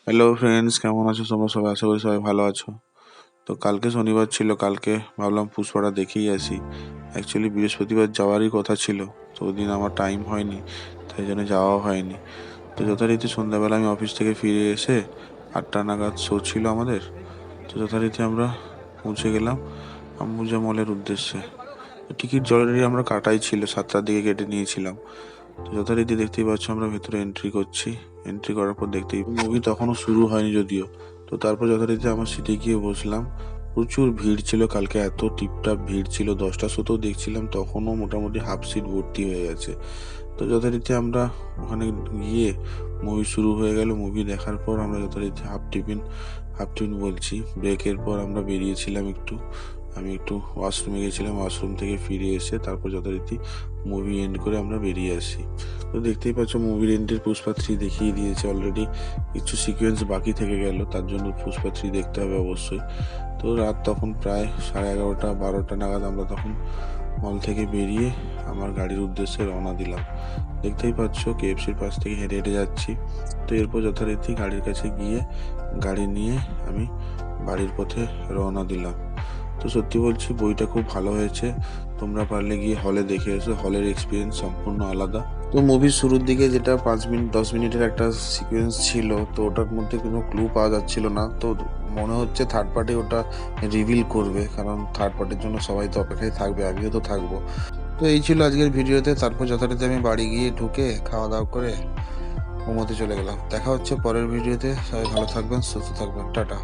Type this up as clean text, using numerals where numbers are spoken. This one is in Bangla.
হ্যালো ফ্রেন্ডস, কেমন আছো তোমরা সবাই? আশা করি সবাই ভালো আছো। তো কালকে শনিবার ছিল, কালকে ভাবলাম পুষ্পাটা দেখেই আসি। অ্যাকচুয়ালি বৃহস্পতিবার যাওয়ারই কথা ছিল, তো ওদিন আমার টাইম হয়নি, তাই জন্য যাওয়াও হয়নি। তো যথারীতি সন্ধ্যাবেলা আমি অফিস থেকে ফিরে এসে 8টা নাগাদ শো ছিল আমাদের। তো যথারীতি আমরা পৌঁছে গেলাম আম্বুজা মলের উদ্দেশ্যে। টিকিট অলরেডি আমরা কাটাই ছিল, 7টার দিকে কেটে নিয়েছিলাম। তো যথারীতি দেখতেই পাচ্ছ আমরা ভেতরে এন্ট্রি করছি। এন্ট্রি করার পর দেখতেই মুভি তখনও শুরু হয়নি যদিও। তো তারপর যথারীতি আমার সিটে গিয়ে বসলাম। প্রচুর ভিড় ছিল কালকে, এত টিপটাপ ভিড় ছিল। 10টার শোতেও দেখছিলাম, তখনও মোটামুটি হাফ সিট ভর্তি হয়ে গেছে। তো যথারীতি আমরা ওখানে গিয়ে মুভি শুরু হয়ে গেল। মুভি দেখার পর আমরা যথারীতি হাফ টিফিন বলছি, ব্রেকের পর আমরা বেরিয়েছিলাম একটু। আমি একটু ওয়াশরুমে গেছিলাম, ওয়াশরুম থেকে ফিরে এসে তারপর যথারীতি মুভি এন্ড করে আমরা বেরিয়ে আসি। তো দেখতেই পাচ্ছ মুভির এন্ডের পুষ্পা 3 দেখিয়ে দিয়েছে অলরেডি। কিছু সিকোয়েন্স বাকি থেকে গেল, তার জন্য পুষ্পা 3 দেখতে হবে অবশ্যই। তো রাত তখন প্রায় 11:30 12টা নাগাদ আমরা তখন মল থেকে বেরিয়ে আমার গাড়ির উদ্দেশ্যে রওনা দিলাম। দেখতেই পাচ্ছ কেএফসির পাশ থেকে হেঁটে হেঁটে যাচ্ছি। তো এরপর যথারীতি গাড়ির কাছে গিয়ে গাড়ি নিয়ে আমি বাড়ির পথে রওনা দিলাম। তো সত্যি বলছি, বইটা খুব ভালো হয়েছে। তোমরা পারলে গিয়ে হলে দেখে এসো, হলের এক্সপিরিয়েন্স সম্পূর্ণ আলাদা। তো মুভির শুরুর দিকে যেটা 5 মিনিট 10 মিনিটের একটা সিকোয়েন্স ছিল, তো ওটার মধ্যে কোনো ক্লু পাওয়া যাচ্ছিল না। তো মনে হচ্ছে থার্ড পার্টি ওটা রিভিল করবে, কারণ থার্ড পার্টির জন্য সবাই তো অপেক্ষায় থাকবে, আমিও তো থাকবো। তো এই ছিল আজকের ভিডিওতে। তারপর যথারীতি আমি বাড়ি গিয়ে ঢুকে খাওয়া দাওয়া করে ঘুমোতে চলে গেলাম। দেখা হচ্ছে পরের ভিডিওতে। সবাই ভালো থাকবেন, সুস্থ থাকবেন, টাটা।